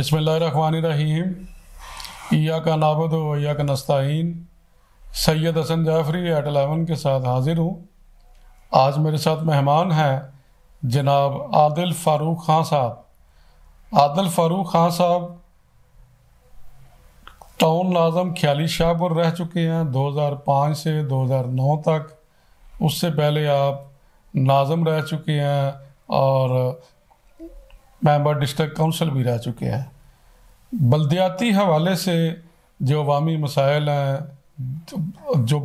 बिस्मिल्लाहिर्रहमानिर्रहीम। इय्याका नाअबुदु व इय्याका नस्तईन। सैयद हसन जाफरी एट 11 के साथ हाजिर हूँ। आज मेरे साथ मेहमान हैं जनाब आदिल फ़ारूक ख़ान साहब। आदिल फ़ारूक ख़ान साहब टाउन नाज़म ख्याली शाहपुर रह चुके हैं 2005 से 2009 तक। उससे पहले आप नाज़म रह चुके हैं और मेंबर डिस्ट्रिक्ट काउंसिल भी रह चुके हैं। बल्दियाती हवाले से जो अवामी मसाइल हैं, जो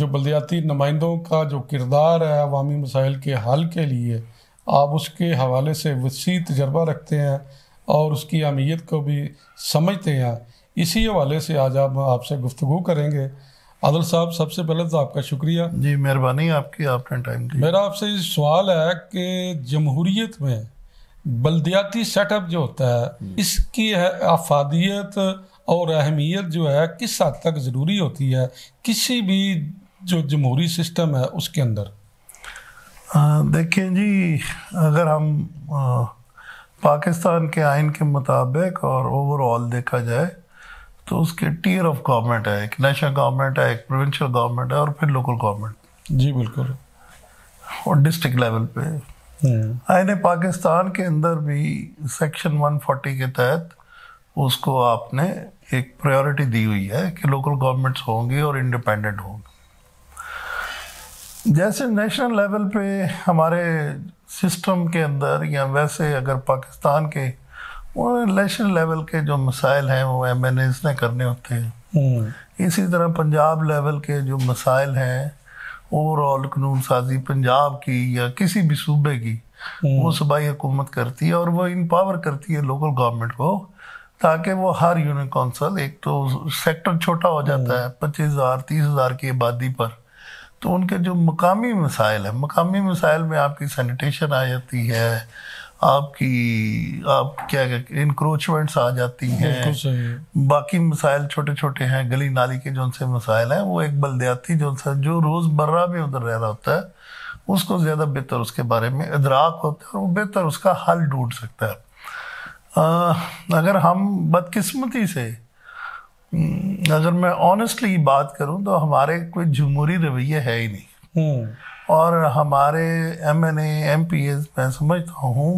बल्दियाती नुमाइंदों का जो किरदार है अवामी मसाइल के हल के लिए, आप उसके हवाले से वसी तजर्बा रखते हैं और उसकी अहमियत को भी समझते हैं। इसी हवाले से आज आप आपसे गुफ्तगू करेंगे। आदिल साहब, सबसे पहले तो आपका शुक्रिया। जी, मेहरबानी आपकी, आपने टाइम दिया। मेरा आपसे सवाल है कि जमहूरियत में बल्दियाती सेटअप जो होता है, इसकी अफादियत और अहमियत जो है किस हद तक ज़रूरी होती है किसी भी जो जमहूरी सिस्टम है उसके अंदर? देखें जी, अगर हम पाकिस्तान के आइन के मुताबिक और ओवरऑल देखा जाए तो उसके टीयर ऑफ गवर्नमेंट है। एक नेशनल गवर्नमेंट है, एक प्रोविंशियल गवर्नमेंट है और फिर लोकल गवर्नमेंट। जी बिल्कुल। और डिस्ट्रिक्ट लेवल पे आइन पाकिस्तान के अंदर भी सेक्शन 140 के तहत उसको आपने एक प्रायोरिटी दी हुई है कि लोकल गवर्नमेंट्स होंगी और इंडिपेंडेंट होंगी। जैसे नेशनल लेवल पे हमारे सिस्टम के अंदर या वैसे अगर पाकिस्तान के वो नेशनल लेवल के जो मसाइल हैं वो MNAs ने करने होते हैं। इसी तरह पंजाब लेवल के जो मसाइल हैं, ओवरऑल कानून साजी पंजाब की या किसी भी सूबे की, वो सूबाई हुकूमत करती है और वो इम्पावर करती है लोकल गवर्नमेंट को, ताकि वो हर यूनिट कौंसल, एक तो सेक्टर छोटा हो जाता है 25,000 30,000 की आबादी पर, तो उनके जो मकामी मसाइल है, मकामी मसाइल में आपकी सैनिटेशन आ जाती है, आप क्या इंक्रोचमेंट्स आ जाती हैं, बाकी मसाइल छोटे छोटे हैं, गली नाली के जो उनसे मसाइल हैं, वो एक बल्दियाती जो रोज़मर्रा में उधर रह रहा होता है उसको ज़्यादा बेहतर उसके बारे में इदराक होता है और वो बेहतर उसका हल ढूंढ सकता है। अगर हम बदकिस्मती से अगर मैं ऑनेस्टली बात करूं तो हमारे कोई जमहूरी रवैया है ही नहीं। और हमारे MNA MPs मैं समझता हूँ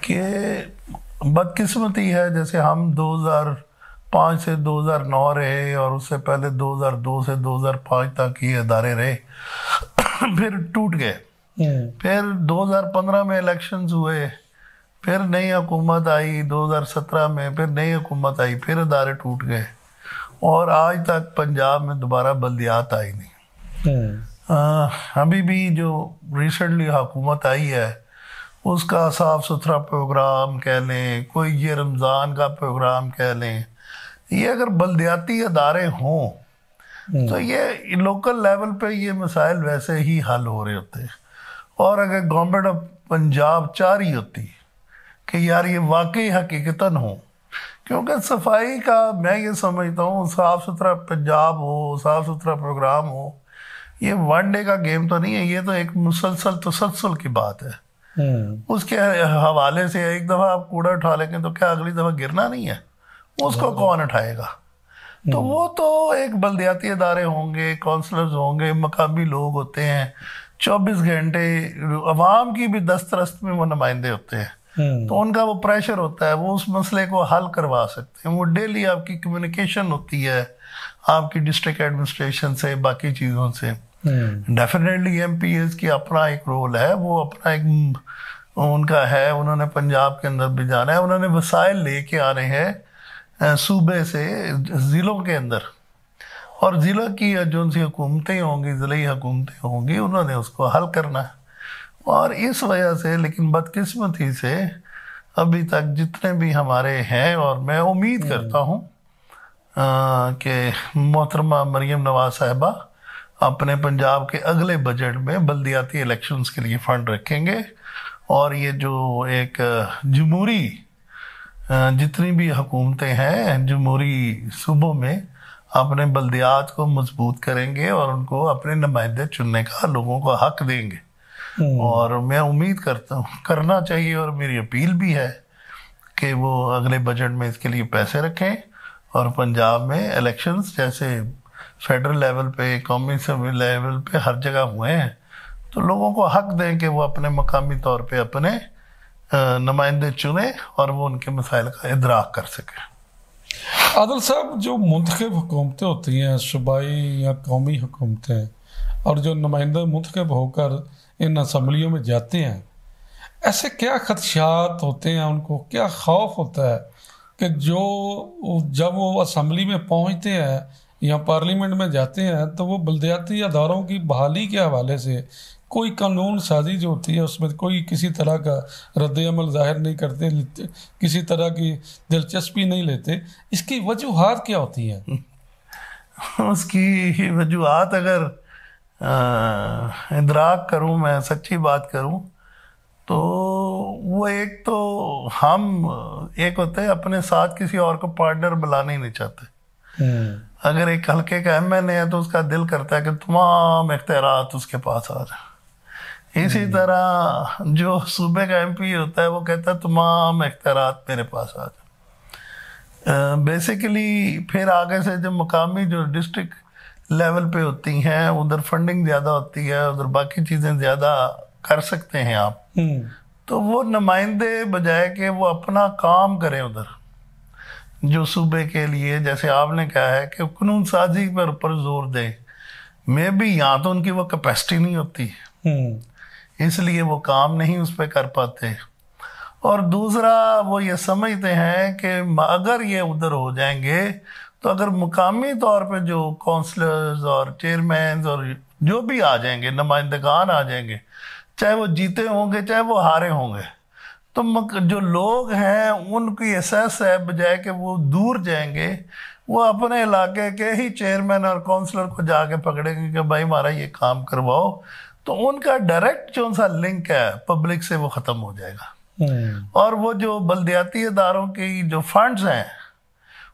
कि बदकिस्मती है। जैसे हम 2005 से 2009 रहे और उससे पहले 2002 से 2005 तक ये अदारे रहे फिर टूट गए। फिर 2015 में इलेक्शंस हुए, फिर नई हुकूमत आई 2017 में, फिर नई हुकूमत आई, फिर अदारे टूट गए और आज तक पंजाब में दोबारा बल्दियात आई नहीं। अभी भी जो रिसेंटली हुकूमत आई है उसका साफ सुथरा प्रोग्राम कह लें, कोई ये रमज़ान का प्रोग्राम कह लें, ये अगर बल्दियाती अदारे हों तो ये लोकल लेवल पे ये मसाइल वैसे ही हल हो रहे होते। और अगर गवर्नमेंट ऑफ पंजाब चाह रही होती कि यार ये वाकई हकीकतन हो, क्योंकि सफाई का मैं ये समझता हूँ साफ़ सुथरा पंजाब हो, साफ़ सुथरा प्रोग्राम हो, ये वन डे का गेम तो नहीं है, ये तो एक मुसलसल तसलसल की बात है। उसके हवाले से एक दफ़ा आप कूड़ा उठा लेंगे तो क्या अगली दफ़ा गिरना नहीं है? उसको कौन उठाएगा? तो वो तो एक बल्दियाती अदारे होंगे, काउंसलर्स होंगे, मकामी लोग होते हैं, 24 घंटे अवाम की भी दस्तरस्त में वो नुमाइंदे होते हैं, तो उनका वो प्रेशर होता है, वो उस मसले को हल करवा सकते हैं। वो डेली आपकी कम्युनिकेशन होती है आपकी डिस्ट्रिक्ट एडमिनिस्ट्रेशन से, बाकी चीज़ों से। डेफिनेटली MPs की अपना एक रोल है, वो अपना एक उनका है, उन्होंने पंजाब के अंदर भी जाना है, उन्होंने वसाइल लेके आने हैं सूबे से ज़िलों के अंदर, और ज़िला की जो उनकी हुकूमतें होंगी, ज़िली हुकूमतें होंगी, उन्होंने उसको हल करना है। और इस वजह से लेकिन बदकिस्मती से अभी तक जितने भी हमारे हैं, और मैं उम्मीद करता हूँ कि मोहतरमा मरियम नवाज साहिबा अपने पंजाब के अगले बजट में बल्दियाती इलेक्शंस के लिए फ़ंड रखेंगे और ये जो एक जमहूरी जितनी भी हुकूमतें हैं जमहूरी सूबों में अपने बल्दियात को मजबूत करेंगे और उनको अपने नुमाइंदे चुनने का लोगों को हक देंगे। और मैं उम्मीद करता हूँ, करना चाहिए और मेरी अपील भी है कि वो अगले बजट में इसके लिए पैसे रखें, और पंजाब में इलेक्शंस जैसे फेडरल लेवल पे, कौमी लेवल पे हर जगह हुए हैं, तो लोगों को हक दें कि वो अपने मकामी तौर पे अपने नुमाइंदे चुने और वो उनके मसाइल का इदराक कर सकें। आदिल साहब, जो मुंतखब हुकूमतें होती हैं, सूबाई या कौमी हुकूमतें, और जो नुमाइंदे मुंतखब होकर इन असम्बलियों में जाते हैं, ऐसे क्या खदशात होते हैं, उनको क्या खौफ होता है कि जो जब वो असम्बली में पहुंचते हैं या पार्लियामेंट में जाते हैं तो वो बलदियाती अदारों की बहाली के हवाले से कोई कानून साजी जो होती है उसमें कोई किसी तरह का रद्द-ए-अमल जाहिर नहीं करते, किसी तरह की दिलचस्पी नहीं लेते, इसकी वजूहात क्या होती हैं? उसकी वजूहात अगर इदराक करूं, मैं सच्ची बात करूं, तो वो एक तो हम एक होते हैं अपने साथ किसी और को पार्टनर बुलाना ही नहीं चाहते। अगर एक हल्के का एमएनए है तो उसका दिल करता है कि तमाम इख्तियारात उसके पास आ जाए। इसी तरह जो सूबे का एमपी होता है वो कहता है तमाम इख्तियारात मेरे पास आ जाए। बेसिकली फिर आगे से जो मकामी जो डिस्ट्रिक्ट लेवल पे होती हैं उधर फंडिंग ज़्यादा होती है, उधर बाकी चीज़ें ज़्यादा कर सकते हैं आप, तो वो नुमाइंदे बजाय कि वो अपना काम करें उधर जो सूबे के लिए, जैसे आपने कहा है कि कानून साजी पर ऊपर जोर दे, मैं भी यहाँ तो उनकी वो कैपेसिटी नहीं होती, इसलिए वो काम नहीं उस पर कर पाते। और दूसरा वो ये समझते हैं कि अगर ये उधर हो जाएंगे तो अगर मुकामी तौर पे जो काउंसलर्स और चेयरमैन और जो भी आ जाएंगे, नुमाइंदगान आ जाएंगे, चाहे वो जीते होंगे चाहे वो हारे होंगे, तो जो लोग हैं उनकी एहसास है बजाय कि वो दूर जाएंगे, वो अपने इलाके के ही चेयरमैन और काउंसलर को जाके पकड़ेंगे कि भाई हमारा ये काम करवाओ, तो उनका डायरेक्ट जो सा लिंक है पब्लिक से वो ख़त्म हो जाएगा। और वो जो बलदियाती इदारों की जो फंड्स हैं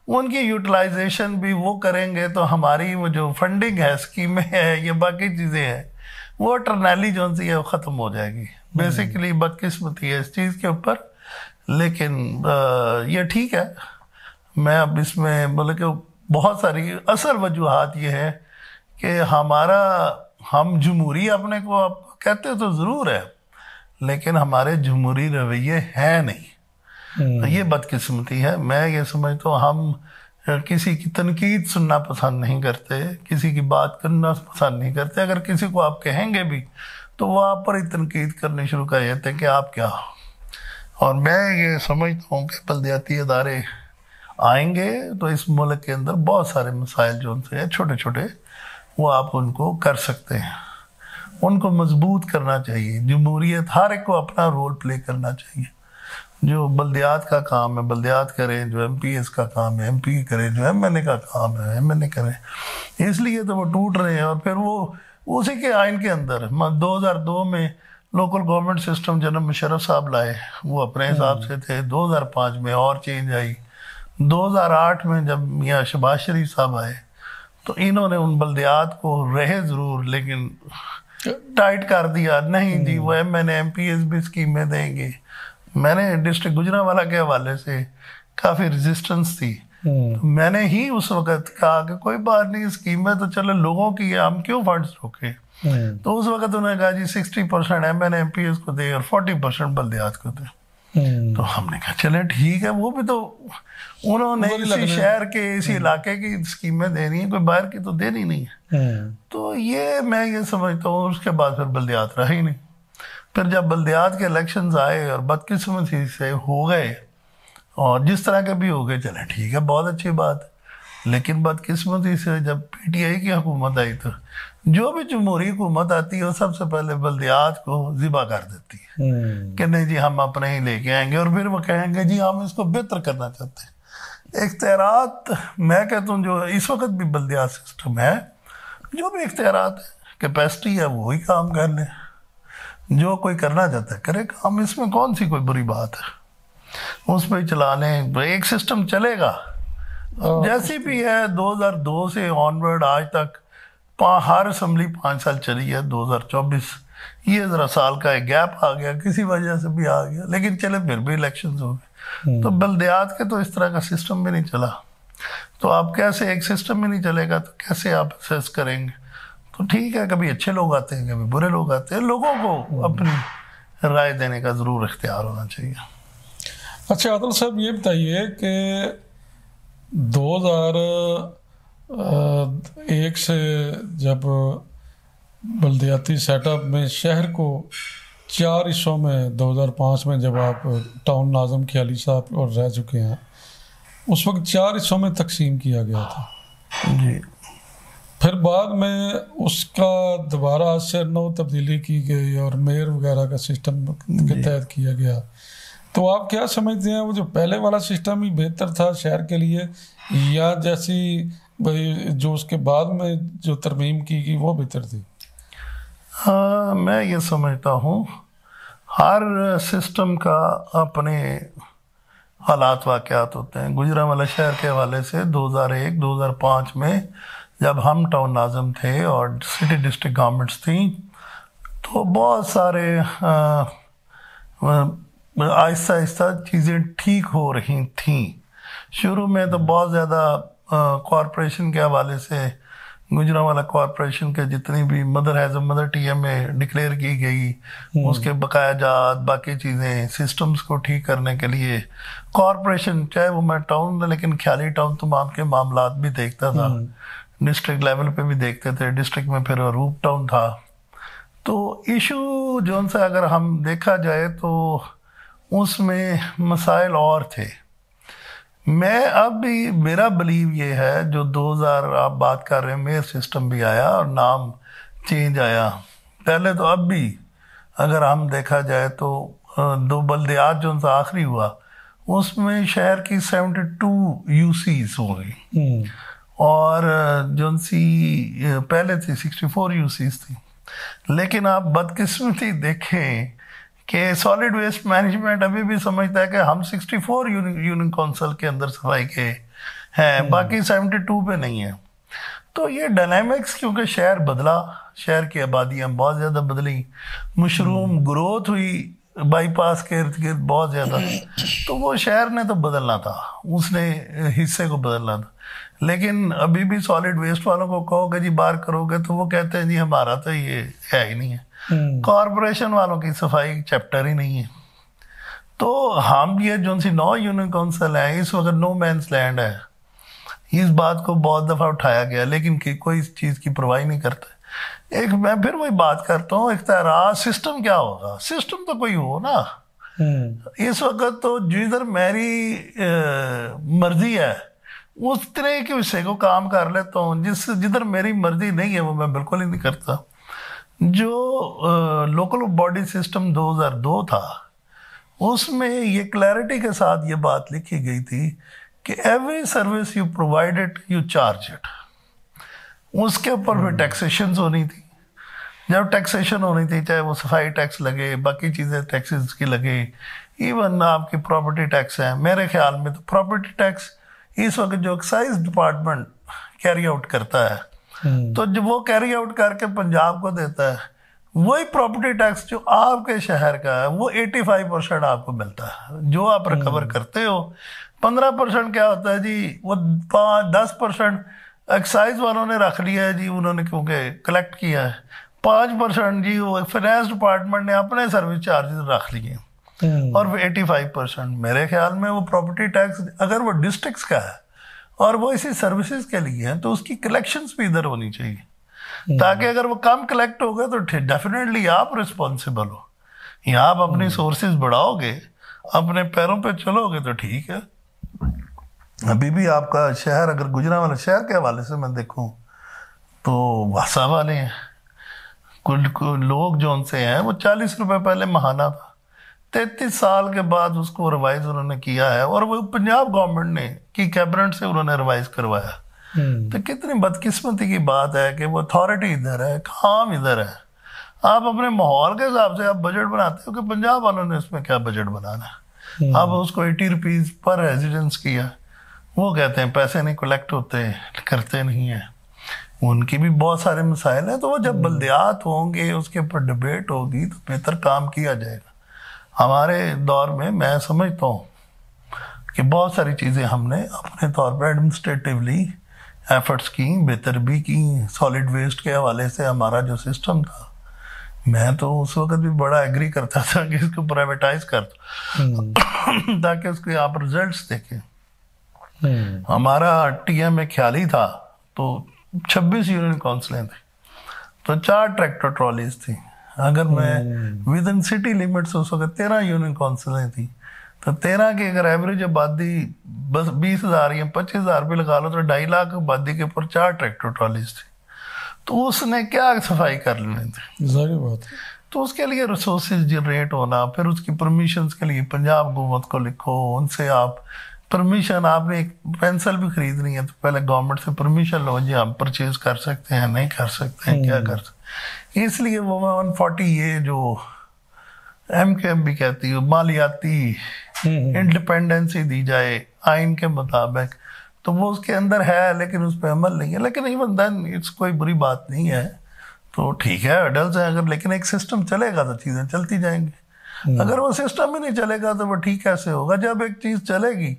उनकी यूटिलाइजेशन भी वो करेंगे, तो हमारी वो जो फंडिंग है, स्कीमें हैं, ये बाकी चीज़ें हैं, वो टर्नैली जो सी है वो ख़त्म हो जाएगी। बेसिकली बदकिस्मती है इस चीज़ के ऊपर, लेकिन ये ठीक है। मैं अब इसमें बोले कि बहुत सारी असल वजूहात ये है कि हम जमहूरी अपने को आप कहते तो ज़रूर है, लेकिन हमारे जमहूरी रवैये हैं नहीं, ये बदकिस्मती है। मैं ये समझता हूँ हम किसी की तनकीद सुनना पसंद नहीं करते, किसी की बात करना पसंद नहीं करते। अगर किसी को आप कहेंगे भी तो वो आप पर ही तनकीद करने शुरू कर देते हैं कि आप क्या हो। और मैं ये समझता हूँ कि बलदियाती अदारे आएंगे तो इस मुल्क के अंदर बहुत सारे मसाइल जो उनसे हैं छोटे छोटे, वो आप उनको कर सकते हैं, उनको मजबूत करना चाहिए। जमहूरियत हर एक को अपना रोल प्ले करना चाहिए। जो बल्दियात का काम है बल्दियात करें, जो एमपीएस का काम है एमपी करें, जो एमएनए का काम है एमएनए करें। इसलिए तो वो टूट रहे हैं। और फिर वो उसी के आइन के अंदर 2002 में लोकल गवर्नमेंट सिस्टम जनाब मुशर्रफ साहब लाए, वो अपने हिसाब से थे। 2005 में और चेंज आई। 2008 में जब मियाँ शहबाज शरीफ साहब आए तो इन्होंने उन बल्दियात को रहे ज़रूर लेकिन टाइट कर दिया। नहीं जी, वो एमएनए एमपीएस भी स्कीमें देंगे। मैंने डिस्ट्रिक्ट गुजरांवाला के हवाले से काफ़ी रेजिस्टेंस थी, तो मैंने ही उस वक्त कहा कि कोई बात नहीं, स्कीमें तो चलो लोगों की है, हम क्यों फंड्स रोके। तो उस वक्त उन्होंने कहा जी 60% एमएनए एमपीएस को दे और 40% बल्दियात को दे। तो हमने कहा चले ठीक है, वो भी तो उन्होंने इसी शहर के इसी इलाके की स्कीमें देनी है, कोई बाहर की तो देनी नहीं है। तो ये मैं ये समझता हूँ। उसके बाद फिर बल्दियात रहा ही नहीं। फिर जब बल्दियात के इलेक्शंस आए और बदकिस्मती से हो गए और जिस तरह के भी हो गए, चले ठीक है, बहुत अच्छी बात। लेकिन बदकिस्मती से जब पीटीआई की हुकूमत आई तो जो भी जमहूरी हुकूमत आती है वो सबसे पहले बल्दियात को ज़िबा कर देती है कि नहीं जी हम अपने ही लेके आएंगे। और फिर वो कहेंगे जी हम इसको बेहतर करना चाहते हैं। इख्तियारात मैं कहता हूँ जो इस वक्त भी बल्दियात सिस्टम है, जो भी इख्तियारात है, कैपेसिटी है, वो ही काम कर लें। जो कोई करना चाहता है करे काम, इसमें कौन सी कोई बुरी बात है। उस पर चला लें, एक सिस्टम चलेगा। जैसी भी है 2002 से ऑनवर्ड आज तक हर असम्बली 5 साल चली है। 2024 ये ज़रा साल का एक गैप आ गया, किसी वजह से भी आ गया, लेकिन चले फिर भी इलेक्शंस हो गए। तो बल्दियात के तो इस तरह का सिस्टम भी नहीं चला, तो आप कैसे, एक सिस्टम भी नहीं चलेगा तो कैसे आप असेस करेंगे? तो ठीक है, कभी अच्छे लोग आते हैं, कभी बुरे लोग आते हैं, लोगों को अपनी राय देने का ज़रूर इख्तियार होना चाहिए। अच्छा आदिल साहब, ये बताइए कि 2001 से जब बल्दियाती सेटअप में शहर को 4 हिस्सों में, 2005 में जब आप टाउन नाज़म ख्याली साहब और रह चुके हैं, उस वक्त 4 हिस्सों में तकसीम किया गया था जी। फिर बाद में उसका दोबारा से नौ तब्दीली की गई और मेयर वगैरह का सिस्टम के तहत किया गया। तो आप क्या समझते हैं, वो जो पहले वाला सिस्टम ही बेहतर था शहर के लिए, या जैसी भाई जो उसके बाद में जो तरमीम की गई वो बेहतर थी? हाँ, मैं ये समझता हूँ हर सिस्टम का अपने हालात वाक़यात होते हैं। गुजरांवाला शहर के हवाले से 2001-2005 में जब हम टाउन नाज़म थे और सिटी डिस्ट्रिक्ट गवर्नमेंट्स थी, तो बहुत सारे आहिस्ता आहिस्ता चीज़ें ठीक हो रही थीं। शुरू में तो बहुत ज़्यादा कॉरपोरेशन के हवाले से गुजरांवाला कॉरपोरेशन के जितनी भी मदर TMA डिक्लेयर की गई, उसके बकाया जात बाकी चीज़ें सिस्टम्स को ठीक करने के लिए कॉरपोरेशन, चाहे वो मैं टाउन, लेकिन ख्याली टाउन तमाम के मामलात भी देखता था, डिस्ट्रिक्ट लेवल पे भी देखते थे, डिस्ट्रिक्ट में फिर रूप टाउन था। तो इशू जो उनसे अगर हम देखा जाए तो उसमें मसाइल और थे। मैं अब भी, मेरा बिलीव ये है, जो 2000 आप बात कर रहे हैं, मेयर सिस्टम भी आया और नाम चेंज आया पहले, तो अब भी अगर हम देखा जाए तो 2 बल्दियात जो उनसे आखिरी हुआ उसमें शहर की 72 UCs हो गई और जो उनसी पहले थी 64 UCs थी। लेकिन आप बदकिस्मती देखें कि सॉलिड वेस्ट मैनेजमेंट अभी भी समझता है कि हम 64 यूनियन काउंसिल के अंदर सफाई के हैं, बाकी 72 पे नहीं है। तो ये डायनामिक्स, क्योंकि शहर बदला, शहर की आबादियाँ बहुत ज़्यादा बदली, मशरूम ग्रोथ हुई बाईपास के इर्द गिर्द बहुत ज़्यादा, तो वो शहर ने तो बदलना था, उसने हिस्से को बदलना था। लेकिन अभी भी सॉलिड वेस्ट वालों को कहोगे जी बाहर करोगे तो वो कहते हैं जी हमारा तो ये है ही नहीं है, कॉरपोरेशन वालों की सफाई चैप्टर ही नहीं है। तो हम ये जो सी 9 यूनियन काउंसिल है, इस वक्त नो मैंस लैंड है, इस बात को बहुत दफ़ा उठाया गया, लेकिन कोई इस चीज़ की परवाह नहीं करता। एक मैं फिर वही बात करता हूँ, इख्तियारात सिस्टम क्या होगा, सिस्टम तो कोई हो ना। इस वक्त तो जिधर मेरी मर्जी है उस तरह के विषय को काम कर लेता हूँ, जिधर मेरी मर्जी नहीं है वो मैं बिल्कुल ही नहीं करता। जो लोकल बॉडी सिस्टम 2002 था उसमें ये क्लैरिटी के साथ ये बात लिखी गई थी कि every service you provided you charge it. उसके ऊपर फिर टैक्सेशन होनी थी। जब टैक्सेशन होनी थी, चाहे वो सफाई टैक्स लगे, बाकी चीज़ें टैक्सेस की लगे, इवन आपकी प्रॉपर्टी टैक्स है। मेरे ख्याल में तो प्रॉपर्टी टैक्स इस वक्त जो एक्साइज डिपार्टमेंट कैरी आउट करता है, तो जब वो कैरी आउट करके पंजाब को देता है, वही प्रॉपर्टी टैक्स जो आपके शहर का है वो 85% आपको मिलता है। जो आप रिकवर करते हो 15% क्या होता है जी, वो 10% एक्साइज वालों ने रख लिया है जी, उन्होंने क्योंकि कलेक्ट किया है। 5% जी वो फाइनेंस डिपार्टमेंट ने अपने सर्विस चार्जेस रख लिए, और 85% मेरे ख्याल में वो प्रॉपर्टी टैक्स अगर वो डिस्ट्रिक्ट्स का है और वो इसी सर्विसेज के लिए है तो उसकी कलेक्शंस भी इधर होनी चाहिए, ताकि अगर वो कम कलेक्ट होगा तो डेफिनेटली आप रिस्पॉन्सिबल हो। यहाँ आप अपनी सोर्सेज बढ़ाओगे, अपने पैरों पे चलोगे तो ठीक है। अभी भी आपका शहर, अगर गुजरांवाला शहर के हवाले से मैं देखूं तो वासा वाले हैं, कुछ लोग जो उनसे हैं वो 40 रुपए पहले महाना था, 33 साल के बाद उसको रिवाइज उन्होंने किया है, और वो पंजाब गवर्नमेंट ने की कैबिनेट से उन्होंने रिवाइज करवाया। तो कितनी बदकिस्मती की बात है कि वो अथॉरिटी इधर है, काम इधर है। आप अपने माहौल के हिसाब से आप बजट बनाते हो कि पंजाब वालों ने इसमें क्या बजट बनाना है। आप उसको 80 रुपीज़ पर रेजिडेंस किया, वो कहते हैं पैसे नहीं कलेक्ट होते, करते नहीं हैं। उनकी भी बहुत सारे मसाइल हैं। तो वो जब बल्दियात होंगे उसके ऊपर डिबेट होगी तो बेहतर काम किया जाएगा। हमारे दौर में मैं समझता हूँ कि बहुत सारी चीज़ें हमने अपने तौर पर एडमिनिस्ट्रेटिवली एफर्ट्स की, बेहतर भी की। सॉलिड वेस्ट के हवाले से हमारा जो सिस्टम था, मैं तो उस वक्त भी बड़ा एग्री करता था कि इसको प्राइवेटाइज कर दो ताकि उसके आप रिजल्ट्स देखें। हमारा टीएम में ख्याली था तो 26 यूनियन काउंसिलें थी, तो 4 ट्रैक्टर ट्रॉलीज थी। अगर मैं विद इन सिटी लिमिट्स उस वक्त 13 यूनियन काउंसिलें थी, तो 13 की अगर एवरेज आबादी बस 20,000 या 25,000 भी लगा लो तो 2.5 लाख आबादी के ऊपर 4 ट्रैक्टर ट्रॉलीज थी। तो उसने क्या सफाई कर लेनी थी, जाहिर बात है। तो उसके लिए रिसोर्सेज जनरेट होना, फिर उसकी परमिशंस के लिए पंजाब हुकूमत को लिखो, उनसे आप परमिशन, आपने एक पेंसिल भी खरीदनी है तो पहले गवर्नमेंट से परमिशन लो जी हम परचेज कर सकते हैं, नहीं कर सकते हैं, क्या कर सकते हैं। इसलिए वो 140 ये जो MKM भी कहती है मालियाती इंडिपेंडेंसी दी जाए आइन के मुताबिक, तो वो उसके अंदर है लेकिन उस पर अमल नहीं है। लेकिन इवन देन इट्स कोई बुरी बात नहीं है, तो ठीक है अडल्ट है अगर, लेकिन एक सिस्टम चलेगा तो चीज़ें चलती जाएंगी। अगर वो सिस्टम ही नहीं चलेगा तो वो ठीक कैसे होगा। जब एक चीज़ चलेगी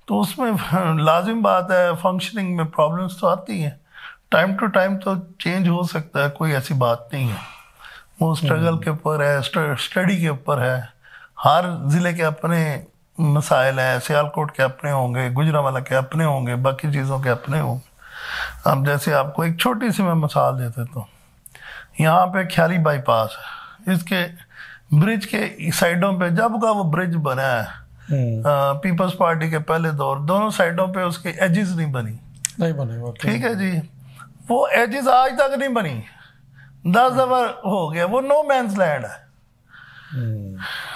तो उसमें लाजिम बात है फंक्शनिंग में प्रॉब्लम्स तो आती हैं, टाइम टू टाइम तो चेंज हो सकता है, कोई ऐसी बात नहीं है। वो स्ट्रगल के ऊपर है, स्टडी के ऊपर है। हर ज़िले के अपने मसाइल हैं, सियालकोट के अपने होंगे, गुजरांवाला के अपने होंगे, बाकी चीज़ों के अपने होंगे। अब जैसे आपको एक छोटी सी मैं मिसाल देते तो यहाँ पे ख्याली बाईपास है, इसके ब्रिज के साइडों पे जब का वो ब्रिज बना है पीपल्स पार्टी के पहले दौर, दोनों साइडों पे उसके एजेस नहीं बनी, ठीक है जी, वो एजेस आज तक नहीं बनी, 10 दफा हो गया, वो नो मैंस लैंड है।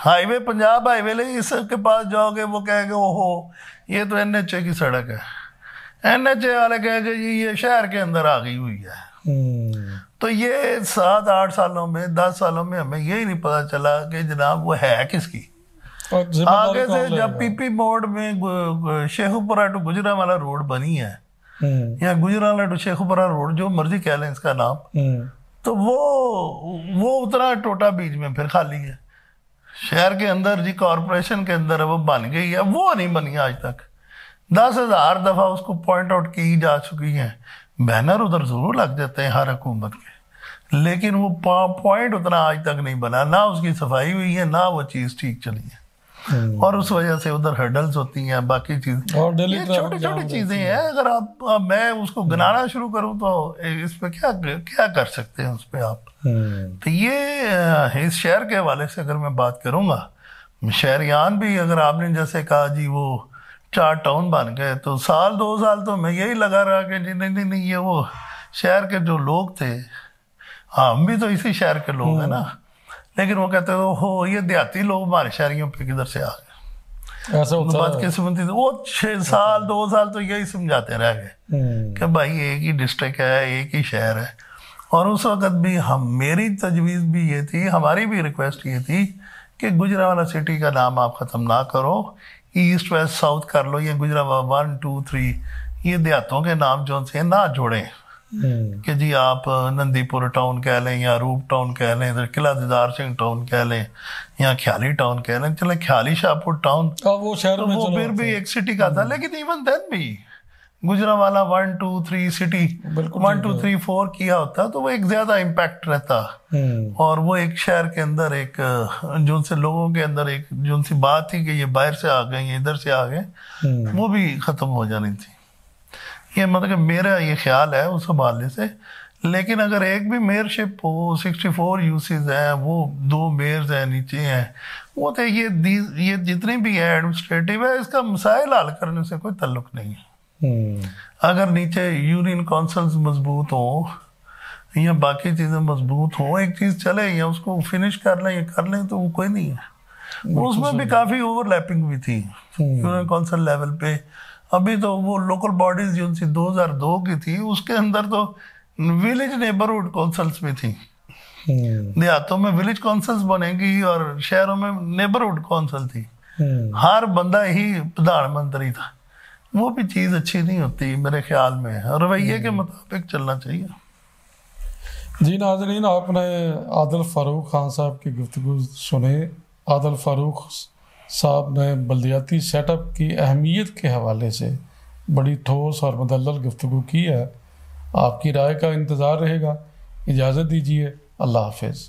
हाईवे पंजाब हाईवे ले इसके पास जाओगे वो कहेंगे ओहो ये तो NHA की सड़क है, NHA वाले कहेंगे ये शहर के अंदर आ गई हुई है। तो ये 7-8 सालों में 10 सालों में हमें यही नहीं पता चला कि जनाब वो है किसकी। आगे से जब PP मोड में शेखुपुरा टू गुजरांवाला रोड बनी है या गुजरांवाला टू शेखुपुरा रोड, जो मर्जी कह लें इसका नाम, तो वो उतना टोटा बीच में फिर खाली है। शहर के अंदर जी कॉरपोरेशन के अंदर वो बन गई है, वो नहीं बनी आज तक। 10,000 दफा उसको पॉइंट आउट की जा चुकी है, बैनर उधर जरूर लग जाते हैं हर हुकूमत के, लेकिन वो पॉइंट उतना आज तक नहीं बना, ना उसकी सफाई हुई है ना वो चीज़ ठीक चली है, और उस वजह से उधर हर्डल्स होती हैं, बाकी चीज़ ये छोटी छोटी चीज़ें हैं। अगर आप मैं उसको गिनाना शुरू करूँ तो इस पर क्या कर सकते हैं उस पर आप। तो ये इस शहर के हवाले से अगर मैं बात करूँगा, शहरियान भी अगर आपने जैसे कहा जी वो 4 टाउन बन गए, तो 1-2 साल तो मैं यही लगा रहा कि जी नहीं ये वो शहर के जो लोग थे, हम भी तो इसी शहर के लोग हैं ना, लेकिन वो कहते हो ये देहाती लोग हमारे शहरियों पे किधर से आ गए। ऐसा होता बात किस्मती, वो 6 साल 2 साल तो यही समझाते रह गए कि भाई एक ही डिस्ट्रिक्ट है, एक ही शहर है। और उस वक्त भी मेरी तजवीज़ भी ये थी, हमारी भी रिक्वेस्ट ये थी कि गुजरांवाला सिटी का नाम आप ख़त्म ना करो, ईस्ट वेस्ट साउथ कर लो, या गुजरांवाला 1 2 3 ये देहातों के नाम जो से ना जोड़ें कि जी आप नंदीपुर टाउन कह लें या रूप टाउन कह लें, किला दीदार सिंह टाउन कह लें या ख्याली टाउन कह लें, चले ख्याली शाहपुर टाउन वो शहर में वो फिर भी एक सिटी का था। लेकिन इवन देन भी गुजरांवाला 1 2 3 सिटी 1 2 3 4 किया होता तो वो एक ज्यादा इम्पैक्ट रहता, और वो एक शहर के अंदर एक जो उनसे लोगों के अंदर एक जो उनसी बात थी कि ये बाहर से आ गए इधर से आ गए, वो भी खत्म हो जानी थी। ये मतलब मेरा ये ख्याल है उस हवाले से। लेकिन अगर एक भी मेयरशिप हो, 64 यूसीज हैं, वो 2 मेयर्स हैं नीचे हैं, वो तो ये जितनी भी है एडमिनिस्ट्रेटिव है, इसका मसाइल हल करने से कोई ताल्लुक नहीं है। अगर नीचे यूनियन काउंसिल्स मजबूत हो या बाकी चीज़ें मजबूत हो, एक चीज़ चले या उसको फिनिश कर लें या कर लें, तो वो कोई नहीं है। उसमें भी काफ़ी ओवरलैपिंग भी थी यूनियन काउंसिल लेवल पे। अभी तो वो लोकल बॉडीज जो उनसी 2002 की थी, उसके अंदर तो विलेज नेबरहुड काउंसिल्स भी थी। देहातों में विलेज काउंसिल्स बनेंगी और शहरों में नेबरहुड काउंसिल थी, हर बंदा ही प्रधानमंत्री था। वो भी चीज़ अच्छी नहीं होती मेरे ख्याल में, रवैये के मुताबिक चलना चाहिए। जी नाज़रीन, आपने आदिल फ़ारूक खान साहब की गुफ्तगू सुने। आदिल फ़ारूक साहब ने बल्दियाती सेटअप की अहमियत के हवाले से बड़ी ठोस और मुदल्लल गुफ्तगू की है। आपकी राय का इंतज़ार रहेगा। इजाज़त दीजिए। अल्लाह हाफ़िज़।